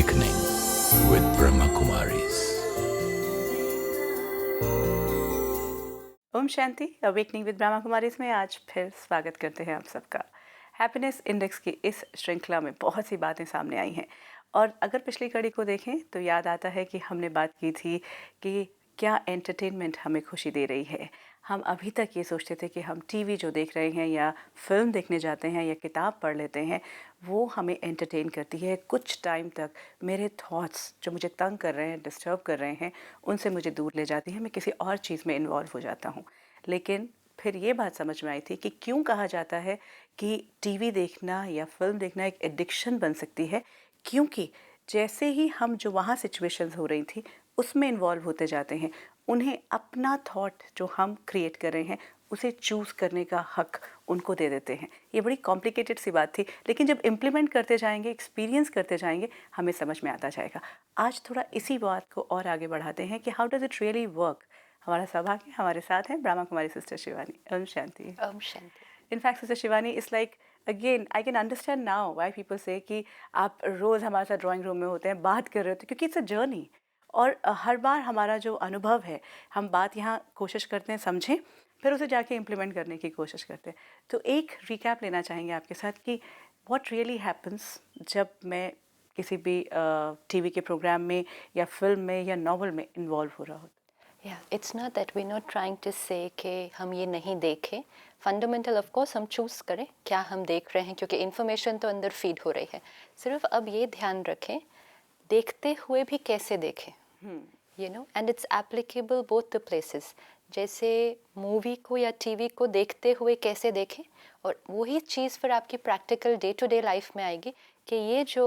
Awakening with Brahma Kumaris. Om Shanti. Awakening with Brahma Kumaris में आज फिर स्वागत करते हैं आप सबका। हैप्पीनेस इंडेक्स की इस श्रृंखला में बहुत सी बातें सामने आई हैं और अगर पिछली कड़ी को देखें तो याद आता है कि हमने बात की थी कि क्या एंटरटेनमेंट हमें खुशी दे रही है। हम अभी तक ये सोचते थे कि हम टीवी जो देख रहे हैं या फिल्म देखने जाते हैं या किताब पढ़ लेते हैं वो हमें एंटरटेन करती है। कुछ टाइम तक मेरे थॉट्स जो मुझे तंग कर रहे हैं, डिस्टर्ब कर रहे हैं, उनसे मुझे दूर ले जाती है। मैं किसी और चीज़ में इन्वॉल्व हो जाता हूँ। लेकिन फिर ये बात समझ में आई थी कि क्यों कहा जाता है कि टीवी देखना या फिल्म देखना एक एडिक्शन बन सकती है। क्योंकि जैसे ही हम जो वहाँ सिचुएशंस हो रही थी उसमें इन्वॉल्व होते जाते हैं, उन्हें अपना थॉट जो हम क्रिएट कर रहे हैं उसे चूज़ करने का हक उनको दे देते हैं। ये बड़ी कॉम्प्लिकेटेड सी बात थी, लेकिन जब इम्प्लीमेंट करते जाएंगे, एक्सपीरियंस करते जाएंगे, हमें समझ में आता जाएगा। आज थोड़ा इसी बात को और आगे बढ़ाते हैं कि how does it really work. हमारा सौभाग्य हमारे साथ है ब्रह्मा कुमारी सिस्टर शिवानी। ओम शांति। ओम शांति। In fact sister Shivani is like again I can understand now why people say कि आप रोज़ हमारे साथ ड्राइंग रूम में होते हैं, बात कर रहे होते हैं, क्योंकि इट्स अ जर्नी। और हर बार हमारा जो अनुभव है, हम बात यहाँ कोशिश करते हैं समझें, फिर उसे जाके इम्प्लीमेंट करने की कोशिश करते हैं। तो एक रिकैप लेना चाहेंगे आपके साथ कि व्हाट रियली हैपन्स जब मैं किसी भी टीवी के प्रोग्राम में या फिल्म में या नॉवल में इन्वॉल्व हो रहा हो। It's not that we not trying to say कि हम ये नहीं देखें। फंडामेंटल ऑफ कोर्स हम चूज़ करें क्या हम देख रहे हैं, क्योंकि इन्फॉर्मेशन तो अंदर फीड हो रही है। सिर्फ अब ये ध्यान रखें देखते हुए भी कैसे देखें, you know, and it's applicable both the places. जैसे मूवी को या टीवी को देखते हुए कैसे देखें, और वही चीज़ फिर आपकी practical day to day life में आएगी कि ये जो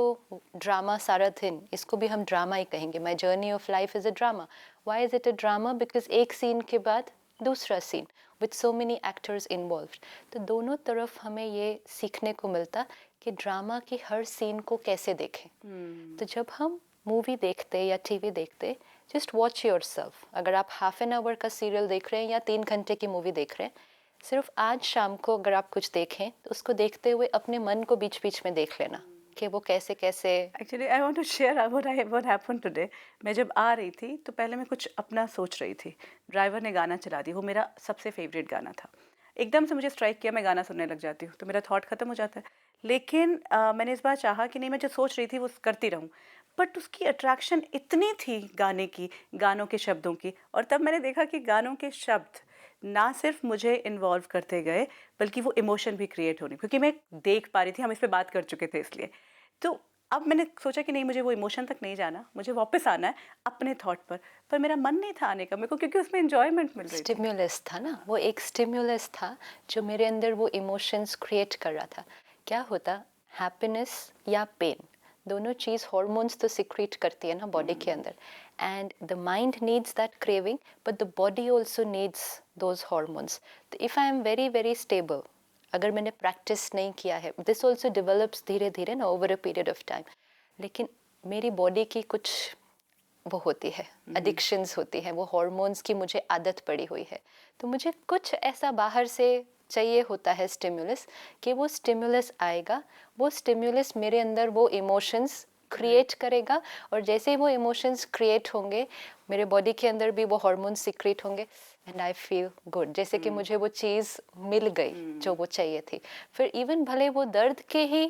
ड्रामा सारा दिन, इसको भी हम ड्रामा ही कहेंगे। My journey of life is a drama. Why is it a drama? Because एक सीन के बाद दूसरा scene with so many actors involve. तो दोनों तरफ हमें ये सीखने को मिलता कि ड्रामा की हर सीन को कैसे देखें। तो जब हम मूवी देखते या टीवी देखते, जस्ट वॉच योर सेल्फ। अगर आप हाफ एन आवर का सीरियल देख रहे हैं या 3 घंटे की मूवी देख रहे हैं, सिर्फ आज शाम को अगर आप कुछ देखें तो उसको देखते हुए अपने मन को बीच बीच में देख लेना कि वो कैसे कैसे। Actually I want to share what happened today. मैं जब आ रही थी तो पहले मैं कुछ अपना सोच रही थी, ड्राइवर ने गाना चला दिया, वो मेरा सबसे फेवरेट गाना था। एकदम से मुझे स्ट्राइक किया, मैं गाना सुनने लग जाती हूँ तो मेरा थॉट ख़त्म हो जाता है। लेकिन मैंने इस बार चाहा कि नहीं, मैं जो सोच रही थी वो करती रहूँ, बट उसकी अट्रैक्शन इतनी थी गाने की, गानों के शब्दों की। और तब मैंने देखा कि गानों के शब्द ना सिर्फ मुझे इन्वॉल्व करते गए बल्कि वो इमोशन भी क्रिएट होने, क्योंकि मैं देख पा रही थी, हम इस पर बात कर चुके थे इसलिए। तो अब मैंने सोचा कि नहीं, मुझे वो इमोशन तक नहीं जाना, मुझे वापस आना है अपने थॉट पर मेरा मन नहीं था आने का मेरे को, क्योंकि उसमें एंजॉयमेंट मिल रही थी। स्टिम्युलस था ना, वो एक स्टिम्युलस था जो मेरे अंदर वो इमोशंस क्रिएट कर रहा था। क्या होता, हैप्पीनेस या पेन, दोनों चीज़ हॉर्मोन्स तो सिक्रीट करती है ना बॉडी के अंदर, and the mind needs that craving but the body also needs those hormones. तो if I am very very stable, अगर मैंने प्रैक्टिस नहीं किया है, दिस ऑल्सो डिवेलप्स धीरे धीरे ना over a period of time, लेकिन मेरी बॉडी की कुछ वो होती है, एडिक्शंस होती हैं, वो हॉर्मोन्स की मुझे आदत पड़ी हुई है। तो मुझे कुछ ऐसा बाहर से चाहिए होता है स्टिम्युलस, कि वो स्टिम्युलस आएगा, वो स्टिम्युलस मेरे अंदर वो इमोशंस क्रिएट करेगा, और जैसे ही वो इमोशंस क्रिएट होंगे मेरे बॉडी के अंदर भी वो हार्मोन्स सिक्रेट होंगे एंड आई फील गुड, जैसे कि मुझे वो चीज़ मिल गई जो वो चाहिए थी। फिर इवन भले वो दर्द के ही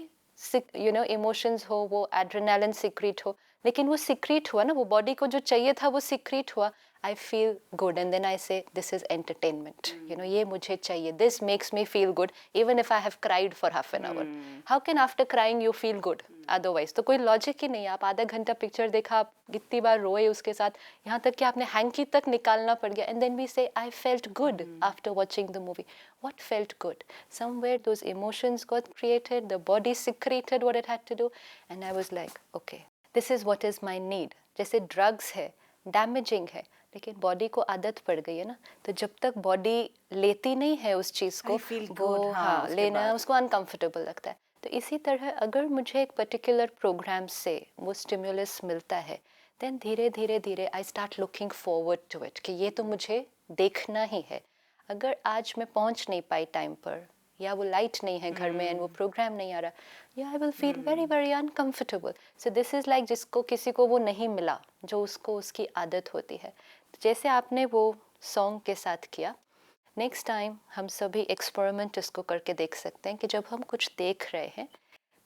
यू नो इमोशंस हो, वो एड्रेनालिन सिक्रीट हो, लेकिन वो सिक्रीट हुआ ना, वो बॉडी को जो चाहिए था वो सिक्रीट हुआ, I feel good and then I say this is entertainment, you know, ये मुझे चाहिए, this makes me feel good even if I have cried for half an hour. How can after crying you feel good otherwise? तो कोई logic ही नहीं है। आप आधा घंटा पिक्चर देखा, आप कितनी बार रोए उसके साथ, यहाँ तक कि आपने हैंकी तक निकालना पड़ गया, एंड देन वी से I felt good after watching the movie. What felt good? Somewhere those emotions got created, the body secreted what it had to do, and I was like, okay, this is what is my need. जैसे drugs है, damaging है, लेकिन body को आदत पड़ गई है ना, तो जब तक बॉडी लेती नहीं है उस चीज़ को, वो हाँ लेना उसको अनकंफर्टेबल लगता है। तो इसी तरह अगर मुझे एक पर्टिकुलर प्रोग्राम से वो स्टिम्युलस मिलता है, देन धीरे धीरे धीरे I start looking forward to it कि ये तो मुझे देखना ही है। अगर आज मैं पहुंच नहीं पाई टाइम पर, या वो लाइट नहीं है घर में एंड वो प्रोग्राम नहीं आ रहा, या I will feel very very uncomfortable. So this is like जिसको किसी को वो नहीं मिला जो उसको उसकी आदत होती है. जैसे आपने वो सॉन्ग के साथ किया, नेक्स्ट टाइम हम सभी एक्सपेरिमेंट इसको करके देख सकते हैं कि जब हम कुछ देख रहे हैं,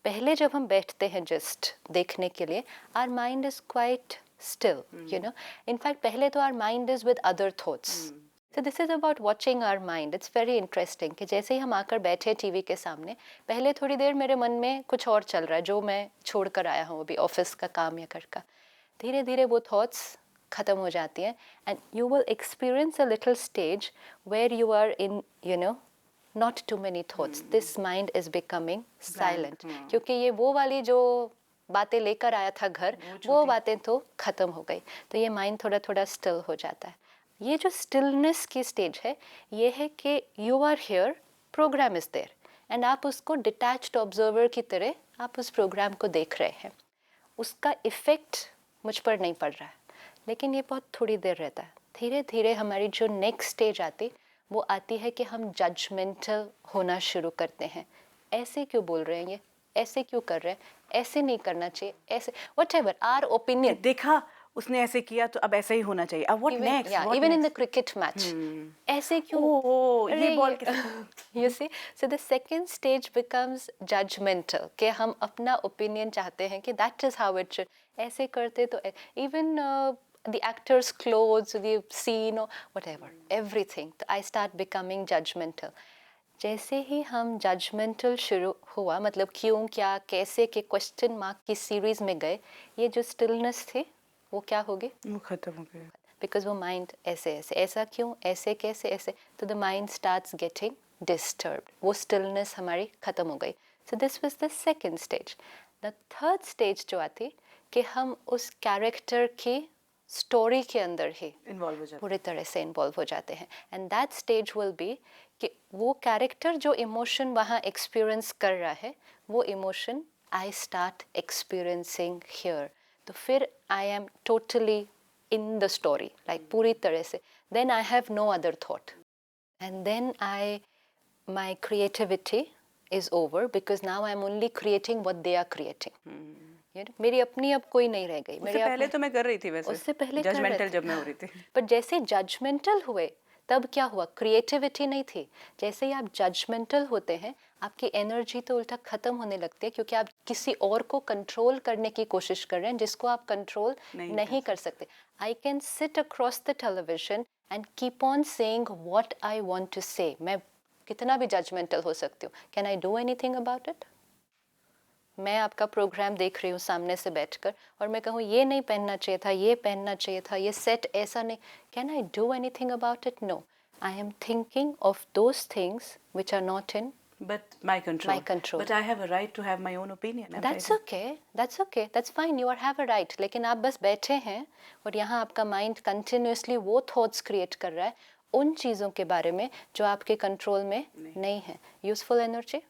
पहले जब हम बैठते हैं जस्ट देखने के लिए, our mind is quite still, you know. In fact पहले तो our mind is with other thoughts. So this is about watching our mind. It's very interesting कि जैसे ही हम आकर बैठे टीवी के सामने, पहले थोड़ी देर मेरे मन में कुछ और चल रहा है जो मैं छोड़ कर आया हूँ अभी ऑफिस का काम या घर का. धीरे धीरे वो थॉट्स ख़त्म हो जाती हैं and you will experience a little stage where you are in, you know, not too many thoughts. This mind is becoming silent. क्योंकि ये वो वाली जो बातें लेकर आया था घर, वो बातें तो ख़त्म हो गई, तो ये माइंड थोड़ा थोड़ा स्टिल हो जाता है. ये जो स्टिलनेस की स्टेज है, ये है कि you are here, program is there, and आप उसको डिटैच्ड ऑब्जर्वर की तरह आप उस प्रोग्राम को देख रहे हैं. उसका इफ़ेक्ट मुझ पर नहीं पड़ रहा है, लेकिन ये बहुत थोड़ी देर रहता है. धीरे धीरे हमारी जो नेक्स्ट स्टेज आती, वो आती है कि हम जजमेंटल होना शुरू करते हैं. ऐसे क्यों बोल रहे हैं ये, ऐसे क्यों कर रहे हैं, ऐसे नहीं करना चाहिए, ऐसे व्हाटएवर आवर ओपिनियन. देखा उसने ऐसे किया तो अब ऐसा ही होना चाहिए. अब what next, even in the cricket match, ऐसे क्यों, ओह ये ball you see. So the second stage becomes judgmental, कि हम अपना ओपिनियन चाहते हैं कि that is how it should, ऐसे करते तो इवन the actor's clothes, the scene or whatever, everything. तो I start becoming judgmental. जैसे ही हम judgmental शुरू हुआ, मतलब क्यों, क्या, कैसे के क्वेश्चन मार्क की सीरीज में गए, ये जो स्टिलनेस थी वो क्या होगी, वो खत्म हो गया. बिकॉज वो माइंड ऐसे ऐसे, ऐसा क्यों, ऐसे कैसे, ऐसे, तो the mind starts getting disturbed. वो स्टिलनेस हमारी खत्म हो गई. So this was the second stage. The third stage जो आती कि हम उस कैरेक्टर की स्टोरी के अंदर ही इन्वॉल्व हो जाते, पूरी तरह से इन्वॉल्व हो जाते हैं. And that stage will be कि वो कैरेक्टर जो इमोशन वहाँ एक्सपीरियंस कर रहा है, वो emotion I start experiencing here. तो फिर I am totally in the story, like पूरी तरह से. Then I have no other thought and then my creativity is over, because now I am only creating what they are creating. मेरी अपनी अब कोई नहीं रह गई. उससे पहले तो मैं कर रही थी, वैसे उससे पहले जजमेंटल जब मैं हो रही थी. पर जैसे जजमेंटल हुए तब क्या हुआ, क्रिएटिविटी नहीं थी. जैसे ही आप जजमेंटल होते हैं, आपकी एनर्जी तो उल्टा खत्म होने लगती है, क्योंकि आप किसी और को कंट्रोल करने की कोशिश कर रहे हैं जिसको आप कंट्रोल नहीं कर सकते. I can sit across the television and keep on saying what I want to say. मैं कितना भी जजमेंटल हो सकती हूँ. Can I do anything about it? मैं आपका प्रोग्राम देख रही हूँ सामने से बैठकर और मैं कहूँ ये नहीं पहनना चाहिए था, ये पहनना चाहिए था, ये सेट ऐसा नहीं. Can I do anything about it? No. I am thinking of those things which are not in but my control. But I have a right to have my own opinion. That's okay, that's fine, you have a right. लेकिन आप बस बैठे हैं और यहाँ आपका mind continuously वो thoughts create कर रहा है उन चीज़ों के बारे में जो आपके कंट्रोल में नहीं है. Useful energy?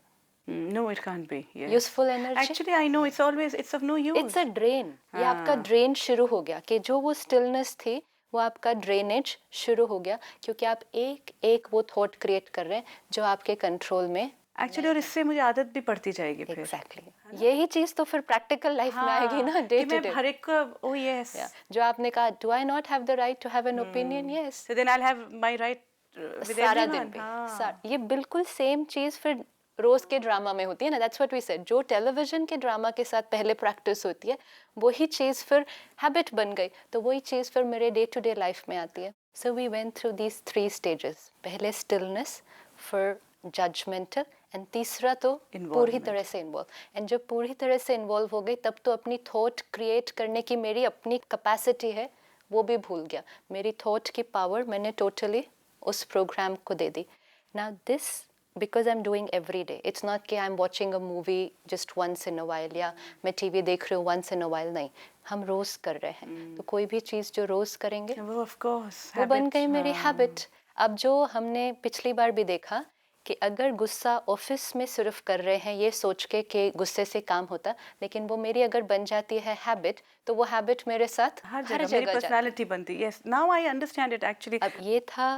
No, it can't be. Yes. Useful energy? Actually, I know it's of no use. It's a drain. ये आपका ड्रेन शुरू हो गया कि जो वो स्टिलनेस थी वो आपका ड्रेनेज शुरू हो गया, क्योंकि आप एक एक वो थॉट क्रिएट कर रहे हैं जो आपके कंट्रोल में एक्चुअली. और इससे मुझे आदत भी पड़ती जाएगी फिर. एग्जैक्टली. यही चीज तो फिर प्रैक्टिकल लाइफ में आएगी ना, डे टू डे. हर एक का oh yes. जो आपने कहा, do I not have the right to have an opinion? Yes. So then I'll have my right with सारा everyone. दिन पे ये बिल्कुल सेम चीज फिर रोज के ड्रामा में होती है ना. That's what we said. जो टेलीविजन के ड्रामा के साथ पहले प्रैक्टिस होती है, वही चीज फिर हैबिट बन गई, तो वही चीज फिर मेरे डे टू डे लाइफ में आती है. So we went through these 3 stages. पहले स्टिलनेस, फिर जजमेंटल, एंड तीसरा तो पूरी तरह से इन्वॉल्व. एंड जब पूरी तरह से इन्वॉल्व हो गई, तब तो अपनी थॉट क्रिएट करने की मेरी अपनी कैपेसिटी है वो भी भूल गया. मेरी थॉट की पावर मैंने टोटली उस प्रोग्राम को दे दी. Now this because I'm doing every day. It's not कि I'm watching a movie just once in a while या मैं टीवी देख रही हूँ once in a while. नहीं, हम रोज कर रहे हैं. तो कोई भी चीज़ जो रोज करेंगे वो of course वो बन गई मेरी हैबिट. अब जो हमने पिछली बार भी देखा कि अगर गुस्सा ऑफिस में सिर्फ कर रहे हैं ये सोच के कि गुस्से से काम होता, लेकिन वो मेरी अगर बन जाती है हैबिट, तो वो हैबिट मेरे साथ हर जगह मेरी पर्सनालिटी बनती है. Yes, now I understand it actually. अब ये था,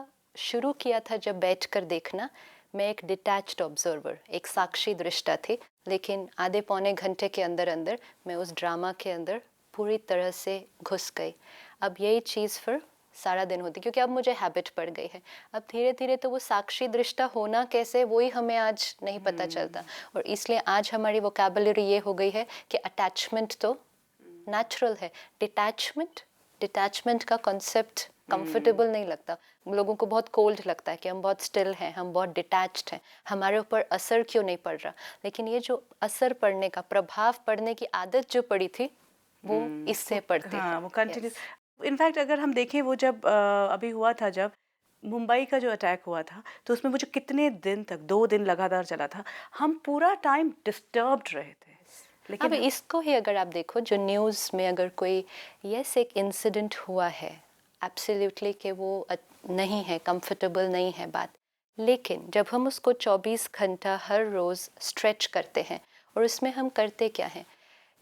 शुरू किया था जब बैठकर देखना. मैं एक डिटैच्ड ऑब्जर्वर, एक साक्षी दृष्टा थी, लेकिन आधे पौने घंटे के अंदर अंदर मैं उस ड्रामा के अंदर पूरी तरह से घुस गई। अब यही चीज़ फिर सारा दिन होती, क्योंकि अब मुझे हैबिट पड़ गई है। अब धीरे धीरे तो वो साक्षी दृष्टा होना कैसे, वही हमें आज नहीं पता चलता। और इसलिए आज हमारी वोकैबुलरी ये हो गई है कि अटैचमेंट तो नेचुरल है, डिटैचमेंट का कॉन्सेप्ट कंफर्टेबल नहीं लगता। लोगों को बहुत कोल्ड लगता है कि हम बहुत स्टिल हैं, हम बहुत डिटैच्ड हैं, हमारे ऊपर असर क्यों नहीं पड़ रहा। लेकिन ये जो असर पड़ने का, प्रभाव पड़ने की आदत जो पड़ी थी, वो इससे पड़ती है। वो कंटिन्यू। इनफैक्ट अगर हम देखें, वो जब अभी हुआ था, जब मुंबई का जो अटैक हुआ था, तो उसमें वो जो कितने दिन तक, 2 दिन लगातार चला था, हम पूरा टाइम डिस्टर्ब्ड रहे थे। अब इसको ही अगर आप देखो, जो न्यूज़ में अगर कोई एक इंसिडेंट हुआ है, एब्सोल्युटली कि वो नहीं है, कंफर्टेबल नहीं है बात, लेकिन जब हम उसको 24 घंटा हर रोज़ स्ट्रेच करते हैं, और उसमें हम करते क्या हैं,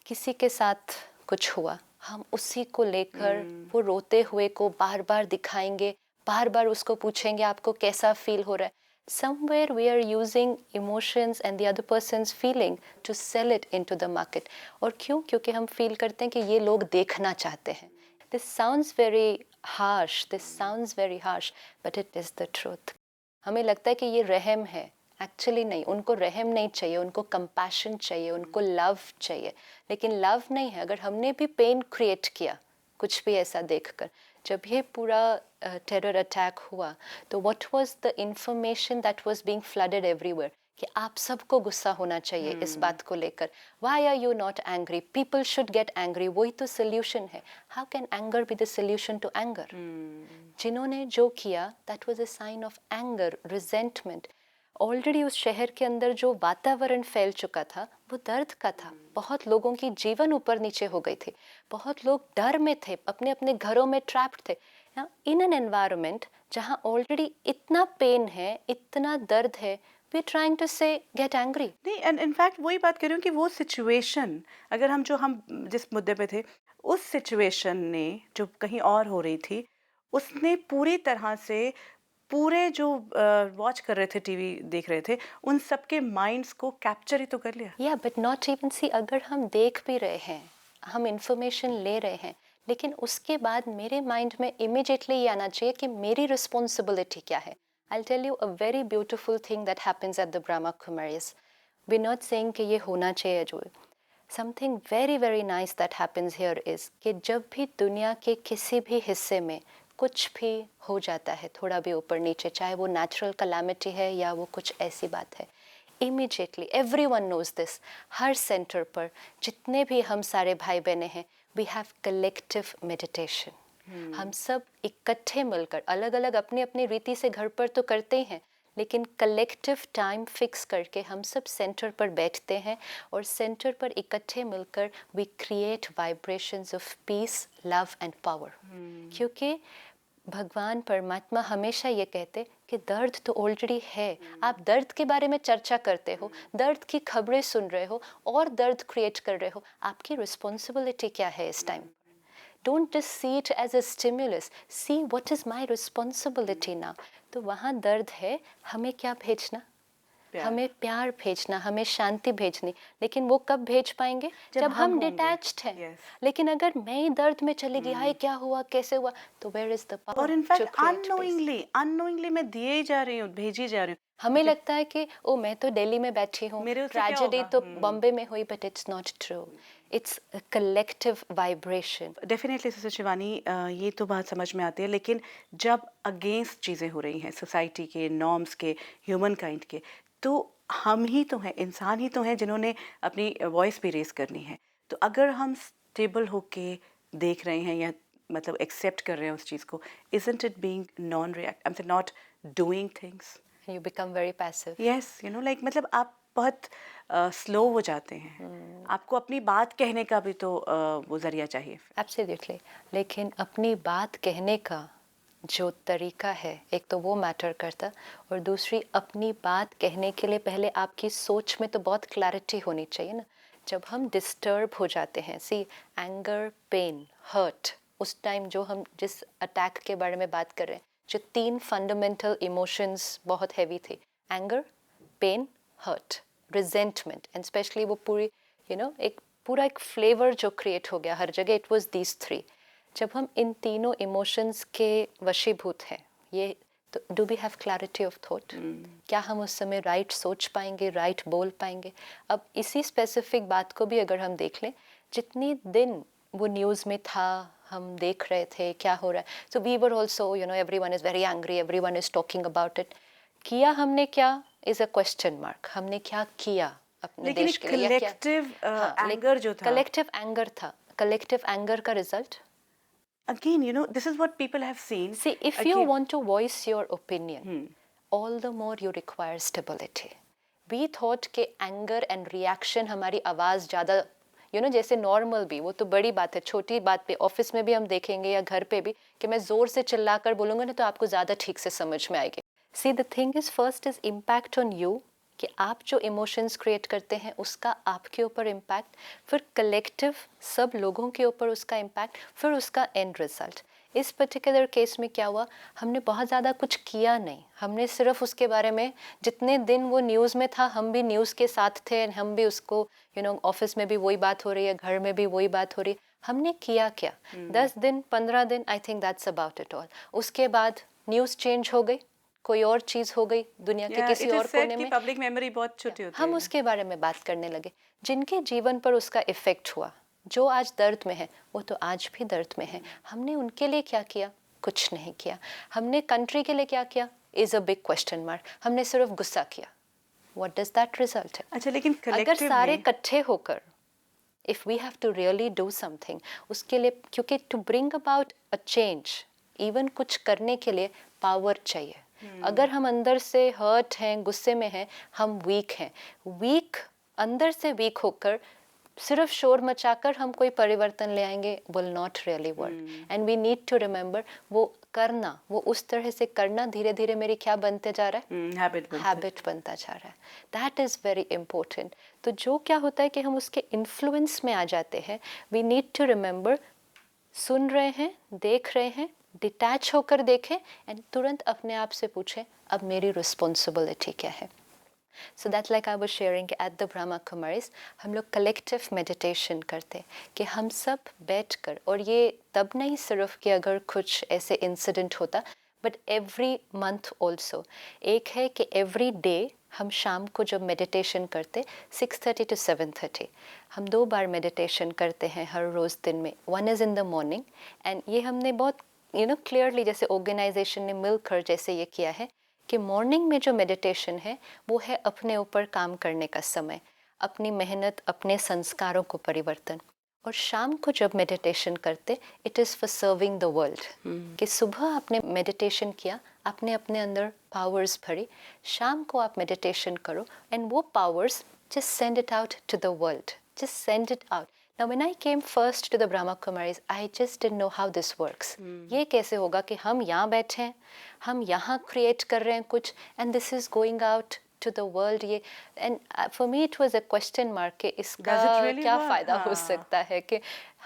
किसी के साथ कुछ हुआ, हम उसी को लेकर वो रोते हुए को बार बार दिखाएंगे, बार बार उसको पूछेंगे आपको कैसा फील हो रहा है। Somewhere we are using emotions and the other person's feeling to sell it into the market. और क्यों? क्योंकि हम फील करते हैं कि ये लोग देखना चाहते हैं। This sounds very harsh, but it is the truth. हमें लगता है कि ये रहम है, एक्चुअली नहीं, उनको रहम नहीं चाहिए, उनको कंपैशन चाहिए, उनको लव चाहिए। लेकिन लव नहीं है। अगर हमने भी पेन क्रिएट किया कुछ भी ऐसा देखकर, जब ये पूरा टेरर अटैक हुआ, तो what was the information that was being flooded everywhere, कि आप सबको गुस्सा होना चाहिए इस बात को लेकर। Why are you not angry, people should get angry, वही तो सोल्यूशन है। How can anger be the solution to anger? जिन्होंने जो किया, that was a sign of anger, resentment. Already उस शहर के अंदर जो वातावरण फैल चुका था, वो दर्द का था। बहुत लोगों की जीवन ऊपर नीचे हो गई थी, बहुत लोग डर में थे, अपने अपने घरों में ट्रैप्ड थे। इन एन एनवायरनमेंट जहाँ ऑलरेडी इतना पेन है, इतना दर्द है, वी ट्राइंग टू से गेट एंग्री। नहीं, एंड इनफैक्ट वही बात कर रही हूँ कि वो सिचुएशन, अगर हम जिस मुद्दे पे थे, उस सिचुएशन ने जो कहीं और हो रही थी, उसने पूरी तरह से पूरे जो वॉच कर रहे थे, टीवी देख रहे थे, उन सबके माइंड्स को कैप्चर ही तो कर लिया। या बट नॉट इवन सी, अगर हम देख भी रहे हैं, हम इंफॉर्मेशन ले रहे हैं, लेकिन उसके बाद मेरे माइंड में इमीडिएटली ये आना चाहिए कि मेरी रिस्पॉन्सिबिलिटी क्या है। I'll tell you a very beautiful thing that happens at the Brahma Kumaris. We're not saying कि ये होना चाहिए जो। Something very very nice that happens here is कि जब भी दुनिया के किसी भी हिस्से में कुछ भी हो जाता है, थोड़ा भी ऊपर नीचे, चाहे वो नेचुरल कैलामिटी है या वो कुछ ऐसी बात है, इमीडिएटली एवरीवन नोज दिस, हर सेंटर पर जितने भी हम सारे भाई बहनें हैं, वी हैव कलेक्टिव मेडिटेशन। हम सब इकट्ठे मिलकर, अलग अलग अपनी अपनी रीति से घर पर तो करते ही हैं, लेकिन कलेक्टिव टाइम फिक्स करके हम सब सेंटर पर बैठते हैं, और सेंटर पर इकट्ठे मिलकर we create vibrations of peace, love and power. क्योंकि भगवान परमात्मा हमेशा ये कहते कि दर्द तो ऑलरेडी है, आप दर्द के बारे में चर्चा करते हो, दर्द की खबरें सुन रहे हो और दर्द क्रिएट कर रहे हो, आपकी रिस्पॉन्सिबिलिटी क्या है इस time? Don't just see it as a stimulus. See what is my responsibility now. तो वहाँ दर्द है, हमें क्या भेजना? हमें प्यार भेजना, हमें शांति भेजनी। लेकिन वो कब भेज पाएंगे? जब हम डिटैच्ड हैं। Yes. लेकिन अगर मैं ही दर्द में चली गई, हाय क्या हुआ, कैसे हुआ, तो where is the power? और इनफैक्ट अननोइंगली मैं दिए ही जा रही हूँ, भेजी जा रही हूँ। हमें लगता है कि ओ मैं तो दिल्ली में बैठी हूँ, मेरे उससे क्या ट्रेजेडी होगा? तो बॉम्बे में हुई, but it's not true. It's a collective vibration. Definitely sister Shivani, ये तो बात समझ में आती है, लेकिन जब अगेंस्ट चीज़ें हो रही हैं सोसाइटी के नॉर्म्स के, ह्यूमन काइंड के, तो हम ही तो हैं, इंसान ही तो हैं जिन्होंने अपनी वॉइस भी रेस करनी है। तो अगर हम स्टेबल होके देख रहे हैं या मतलब एक्सेप्ट कर रहे हैं उस चीज़ को, isn't it being non-react, I'm saying not doing things? You become very passive. Yes, you know, like मतलब आप बहुत स्लो हो जाते हैं। आपको अपनी बात कहने का भी तो वो जरिया चाहिए। Absolutely. लेकिन अपनी बात कहने का जो तरीका है, एक तो वो मैटर करता, और दूसरी अपनी बात कहने के लिए पहले आपकी सोच में तो बहुत क्लैरिटी होनी चाहिए ना। जब हम डिस्टर्ब हो जाते हैं, सी एंगर, पेन, हर्ट, उस टाइम जो हम जिस अटैक के बारे में बात कर रहे हैं, जो 3 फंडामेंटल इमोशंस बहुत हैवी थे, anger, pain, hurt, resentment, and specially वो पूरी एक पूरा एक फ्लेवर जो क्रिएट हो गया हर जगह, इट वाज दीज थ्री. जब हम इन तीनों इमोशंस के वशीभूत हैं, ये तो do we have clarity of thought? क्या हम उस समय राइट सोच पाएंगे, राइट बोल पाएंगे? अब इसी स्पेसिफिक बात को भी अगर हम देख लें, जितनी दिन वो न्यूज़ में था, हम देख रहे थे क्या हो रहा है, so we were also everyone is very angry, everyone is talking about it. किया हमने क्या इज़ अ क्वेश्चन मार्क. हमने क्या किया अपने लेकिन देश के लिए? या क्या? कलेक्टिव एंगर जो था, कलेक्टिव एंगर था. कलेक्टिव एंगर का result, again, this is what people have seen. see, if you Again, want to voice your opinion, all the more you require stability. We thought कि anger and reaction हमारी आवाज़ ज़्यादा जैसे normal भी, वो तो बड़ी बात है, छोटी बात पे ऑफिस में भी हम देखेंगे या घर पे भी कि मैं ज़ोर से चिल्ला कर बोलूँगा ना तो आपको ज़्यादा ठीक से समझ में आएगी. See the thing is, first is impact on you, कि आप जो इमोशंस क्रिएट करते हैं उसका आपके ऊपर इम्पैक्ट, फिर कलेक्टिव सब लोगों के ऊपर उसका इम्पैक्ट, फिर उसका एंड रिजल्ट. इस पर्टिकुलर केस में क्या हुआ, हमने बहुत ज़्यादा कुछ किया नहीं, हमने सिर्फ उसके बारे में, जितने दिन वो न्यूज़ में था हम भी न्यूज़ के साथ थे, हम भी उसको ऑफिस में भी वही बात हो रही है, घर में भी वही बात हो रही है, हमने किया क्या? 10 दिन 15 दिन, I think that's about it all. उसके बाद न्यूज़ चेंज हो गई, कोई और चीज़ हो गई दुनिया के किसी और कोने में, पब्लिक मेमोरी बहुत छोटी होती है. हम उसके बारे में बात करने लगे. जिनके जीवन पर उसका इफेक्ट हुआ, जो आज दर्द में है, वो तो आज भी दर्द में है. हमने उनके लिए क्या किया? कुछ नहीं किया. हमने कंट्री के लिए क्या किया? Is a big question mark. हमने सिर्फ गुस्सा किया. What does that result? अच्छा, लेकिन अगर सारे इकट्ठे होकर, if we have to really do something, उसके लिए, क्योंकि to bring about a change, even कुछ करने के लिए पावर चाहिए. अगर हम अंदर से हर्ट हैं, गुस्से में हैं, हम वीक हैं. वीक, अंदर से वीक होकर सिर्फ शोर मचाकर हम कोई परिवर्तन ले आएंगे, will not really work. And we need to remember, वो करना, वो उस तरह से करना धीरे धीरे मेरी क्या बनते जा रहा है? हैबिट बनता जा रहा है. That is very important. तो जो क्या होता है कि हम उसके इन्फ्लुएंस में आ जाते हैं. वी नीड टू रिमेंबर, सुन रहे हैं, देख रहे हैं, डिटैच होकर देखें, एंड तुरंत अपने आप से पूछें अब मेरी रिस्पॉन्सिबिलिटी क्या है. So that like I was sharing at the Brahma Kumaris, हम लोग कलेक्टिव मेडिटेशन करते कि हम सब बैठकर, और ये तब नहीं सिर्फ कि अगर कुछ ऐसे इंसिडेंट होता, बट एवरी मंथ ऑल्सो. एक है कि एवरी डे हम शाम को जब मेडिटेशन करते 6:30 to 7:30, हम 2 बार मेडिटेशन करते हैं हर रोज़ दिन में. One is in the morning, and ये हमने बहुत क्लियरली जैसे ऑर्गेनाइजेशन ने मिलकर जैसे ये किया है कि मॉर्निंग में जो मेडिटेशन है वो है अपने ऊपर काम करने का समय, अपनी मेहनत, अपने संस्कारों को परिवर्तन. और शाम को जब मेडिटेशन करते, it is for serving the world. कि सुबह आपने मेडिटेशन किया, आपने अपने अंदर पावर्स भरी, शाम को आप मेडिटेशन करो, एंड वो powers just send it out to the world, just send it out. Now when I came first to the Brahma Kumaris, I just didn't know how this works. ये कैसे होगा कि हम यहाँ बैठे हैं, हम यहाँ create कर रहे हैं कुछ, and this is going out to the world. ये, and for me it was a question mark कि इसका क्या फ़ायदा हो सकता है कि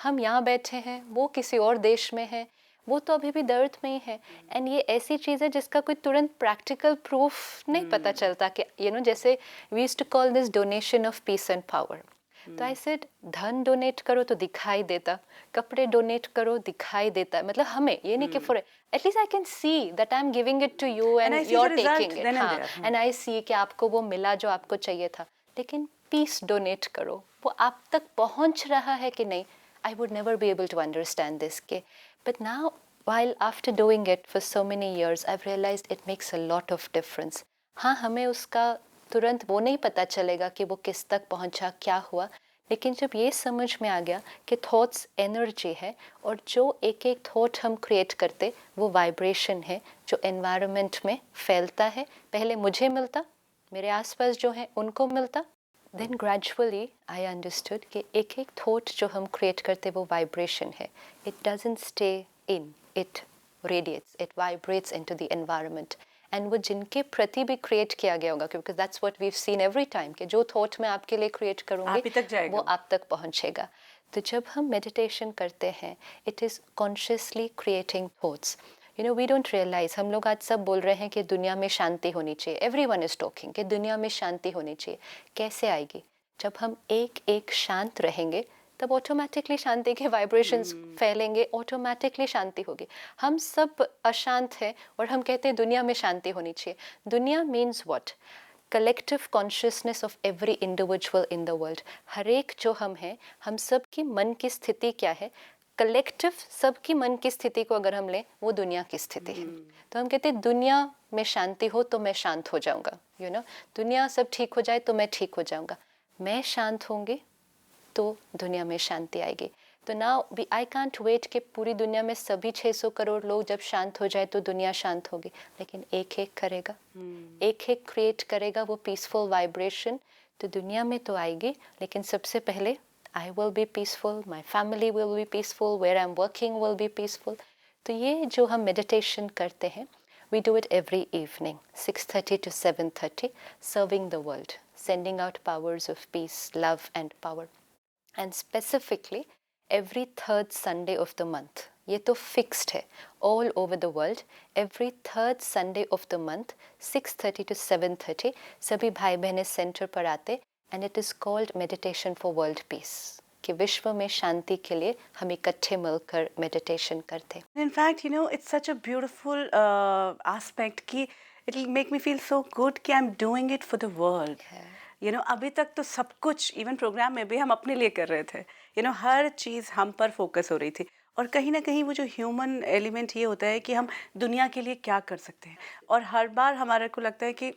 हम यहाँ बैठे हैं, वो किसी और देश में है, वो तो अभी भी दर्द में ही है. एंड ये ऐसी चीज़ है जिसका कोई तुरंत प्रैक्टिकल प्रूफ नहीं पता चलता कि जैसे we used to call this donation of peace and power. तो आई सेड, धन डोनेट करो तो दिखाई देता, कपड़े डोनेट करो दिखाई देता, मतलब हमें ये नहीं कि for at least I can see that I am giving it to you and you are taking it. हाँ, एंड आई सी कि आपको वो मिला जो आपको चाहिए था. लेकिन पीस डोनेट करो, वो आप तक पहुंच रहा है कि नहीं, I would never be able to understand this के. But now while after doing it for so many years, I've realized it makes a lot of difference. हाँ, हमें उसका तुरंत वो नहीं पता चलेगा कि वो किस तक पहुंचा, क्या हुआ, लेकिन जब ये समझ में आ गया कि थॉट्स एनर्जी है, और जो एक एक थॉट हम क्रिएट करते वो वाइब्रेशन है जो एनवायरनमेंट में फैलता है. पहले मुझे मिलता, मेरे आसपास जो है उनको मिलता, देन ग्रेजुअली आई अंडरस्टूड कि एक एक थॉट जो हम क्रिएट करते वो वाइब्रेशन है. It doesn't stay in, it radiates, it vibrates into the environment. And वो जिनके प्रति भी क्रिएट किया गया होगा, क्योंकि that's what we've seen every time कि जो थॉट मैं आपके लिए क्रिएट करूँगी वो आप तक पहुँचेगा. तो जब हम मेडिटेशन करते हैं, it is consciously creating thoughts. You know we don't realise, हम लोग आज सब बोल रहे हैं कि दुनिया में शांति होनी चाहिए, एवरीवन इज टॉकिंग कि दुनिया में शांति होनी चाहिए। कैसे आएगी? जब हम एक एक शांत रहेंगे तब ऑटोमेटिकली शांति के वाइब्रेशंस फैलेंगे, ऑटोमेटिकली शांति होगी। हम सब अशांत हैं और हम कहते हैं दुनिया में शांति होनी चाहिए। दुनिया means what? Collective consciousness of every individual in the world. हर एक जो हम हैं, हम सब की मन की स्थिति क्या है? कलेक्टिव सबकी मन की स्थिति को अगर हम लें, वो दुनिया की स्थिति है। तो हम कहते हैं दुनिया में शांति हो तो मैं शांत हो जाऊंगा, यू नो, दुनिया सब ठीक हो जाए तो मैं ठीक हो जाऊंगा। मैं शांत होंगी तो दुनिया में शांति आएगी। तो नाउ आई कांट वेट कि पूरी दुनिया में सभी 600 करोड़ लोग जब शांत हो जाए तो दुनिया शांत होगी, लेकिन एक एक करेगा, एक एक क्रिएट करेगा वो पीसफुल वाइब्रेशन, तो दुनिया में तो आएगी। लेकिन सबसे पहले I will be peaceful, my family will be peaceful, where I'm working will be peaceful. तो ये जो हम meditation करते हैं, we do it every evening, 6:30 to 7:30, serving the world, sending out powers of peace, love and power. And specifically, every third Sunday of the month, ये तो fixed है, all over the world, every third Sunday of the month, 6:30 to 7:30, सभी भाई बहनें centre पर आते, and it is called meditation for world peace, कि विश्व में शांति के लिए हम इकट्ठे मिलकर मेडिटेशन करते। In fact, you know, it's such a beautiful aspect कि it'll make me feel so good कि I'm doing it for the world. You know, अभी तक तो सब कुछ, इवन प्रोग्राम में भी हम अपने लिए कर रहे थे, you know, हर चीज़ हम पर फोकस हो रही थी, और कहीं ना कहीं वो जो ह्यूमन एलिमेंट ये होता है कि हम दुनिया के लिए क्या कर सकते हैं। और हर बार हमारे को लगता है कि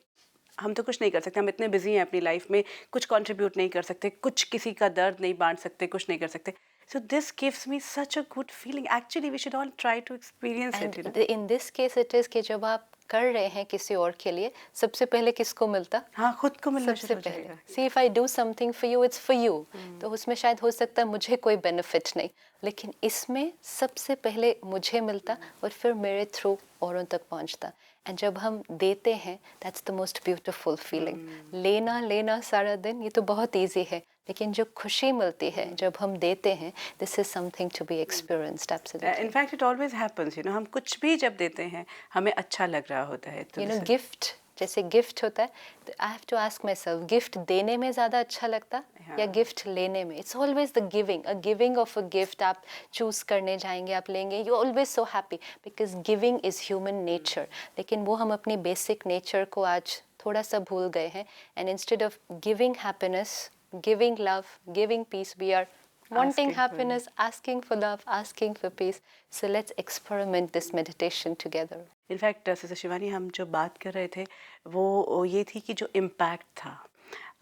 हम तो कुछ नहीं कर सकते, हम इतने बिजी हैं अपनी लाइफ में, कुछ कंट्रीब्यूट नहीं कर सकते, कुछ किसी का दर्द नहीं बांट सकते, कुछ नहीं कर सकते। So this gives me such a good feeling. Actually we should all try to experience it. In this case it is कि जब आप कर रहे हैं किसी और के लिए, सबसे पहले किसको मिलता? हाँ, खुद को मिलना सबसे शुरू हो पहले। जाएगा। See if I do something for you, it's for you. तो उसमें शायद हो सकता है मुझे कोई बेनिफिट नहीं, लेकिन इसमें सबसे पहले मुझे मिलता और फिर मेरे थ्रू औरों तक पहुंचता। एंड जब हम देते हैं, that's the most beautiful feeling. लेना सारा दिन ये तो बहुत ईजी है, लेकिन जो खुशी मिलती है जब हम देते हैं, this is something to be experienced. Absolutely. In fact it always happens, you know, हम कुछ भी जब देते हैं हमें अच्छा लग रहा होता है। तो यू नो, गिफ्ट जैसे गिफ्ट होता है, तो I have to ask my सेल्फ, गिफ्ट देने में ज़्यादा अच्छा लगता या गिफ्ट लेने में? It's always the giving, a giving of a gift. आप चूज़ करने जाएंगे, आप लेंगे, you always so happy because giving is human nature. लेकिन वो हम अपनी बेसिक नेचर को आज थोड़ा सा भूल गए हैं, and instead of giving happiness, giving love, giving peace, we are wanting happiness, asking for love, asking for peace. So let's experiment this meditation together. In fact sister Shivani, हम जो बात कर रहे थे वो ये थी कि जो इम्पैक्ट था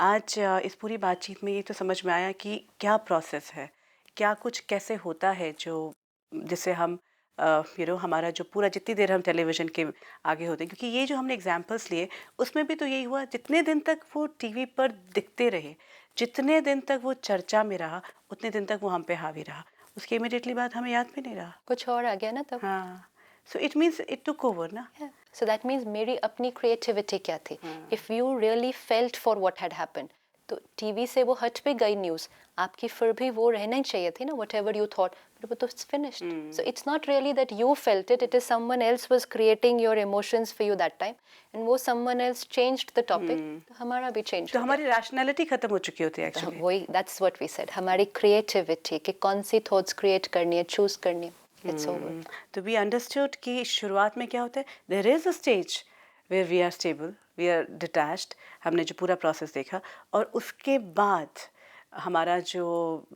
आज इस पूरी बातचीत में, ये तो समझ में आया कि क्या प्रोसेस है, क्या कुछ कैसे होता है जो जिससे हम यू नो हमारा जो पूरा जितनी देर हम टेलीविज़न के आगे होते हैं, क्योंकि ये जो हमने एग्जांपल्स लिए उसमें भी तो यही हुआ, जितने दिन तक वो टीवी पर दिखते रहे, जितने दिन तक वो चर्चा में रहा, उतने दिन तक वो हम पे हावी रहा, उसकी इमीडिएटली बात हमें याद भी नहीं रहा। कुछ और आ गया ना तब। हाँ, so it means it took over ना। So that means मेरी अपनी क्रिएटिविटी क्या थी? If you really felt for what had happened, तो टीवी से वो हट भी गई न्यूज़, आपकी फिर भी वो रहना ही चाहिए थी ना, whatever you thought, but वो तो finished. So it's not really that you felt it, it is someone else was creating your emotions for you that time, and वो someone else changed the topic, तो हमारा भी change तो हो हमारी rationality खत्म हो चुकी होती है गया। एक्चुअली। वही, that's what we said, हमारी क्रिएटिविटी कि कौन सी थॉट्स क्रिएट करनी है, चूज करनी है, it's over. तो वी अंडरस्टूड कि शुरुआत में क्या होता है, there is a stage where we are stable, we are detached, हमने जो पूरा प्रोसेस देखा, और उसके बाद हमारा जो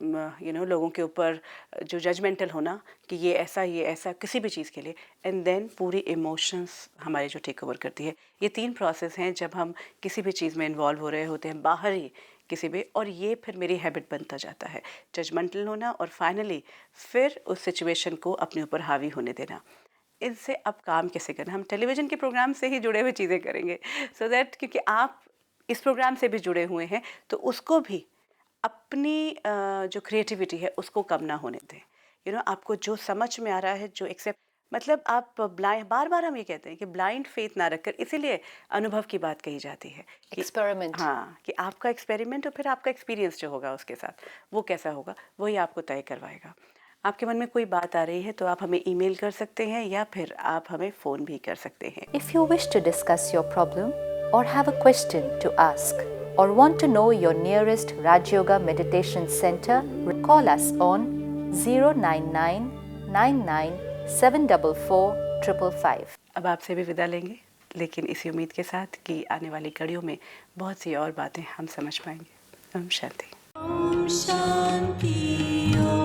यू नो लोगों के ऊपर जो जजमेंटल होना कि ये ऐसा किसी भी चीज़ के लिए, एंड देन पूरी इमोशंस हमारे जो टेक ओवर करती है। ये 3 प्रोसेस हैं जब हम किसी भी चीज़ में इन्वॉल्व हो रहे होते हैं, बाहर ही किसी भी, और ये फिर मेरी हैबिट बनता जाता है, जजमेंटल होना, और फाइनली फिर उस सिचुएशन को अपने ऊपर हावी होने देना। इनसे अब काम कैसे करना, हम टेलीविज़न के प्रोग्राम से ही जुड़े हुए चीज़ें करेंगे, सो दैट क्योंकि आप इस प्रोग्राम से भी जुड़े हुए हैं, तो उसको भी अपनी जो क्रिएटिविटी है उसको कम ना होने दें। यू नो, आपको जो समझ में आ रहा है, जो एक्सेप्ट, मतलब आप ब्लाइंड, बार बार हम ये कहते हैं कि ब्लाइंड फेथ ना रखकर, इसीलिए अनुभव की बात कही जाती है कि एक्सपेरिमेंट। हाँ, कि आपका एक्सपेरिमेंट और फिर आपका एक्सपीरियंस जो होगा उसके साथ वो कैसा होगा, वही आपको तय करवाएगा। आपके मन में कोई बात आ रही है तो आप हमें ईमेल कर सकते हैं या फिर आप हमें फ़ोन भी कर सकते हैं। If you wish to discuss your problem or have a question to ask or want to know your nearest Raj Yoga Meditation Center, call us on 099 99 744 555. अब आपसे भी विदा लेंगे, लेकिन इसी उम्मीद के साथ कि आने वाली कड़ियों में बहुत सी और बातें हम समझ पाएंगे। Om Shanti. Om Shanti Om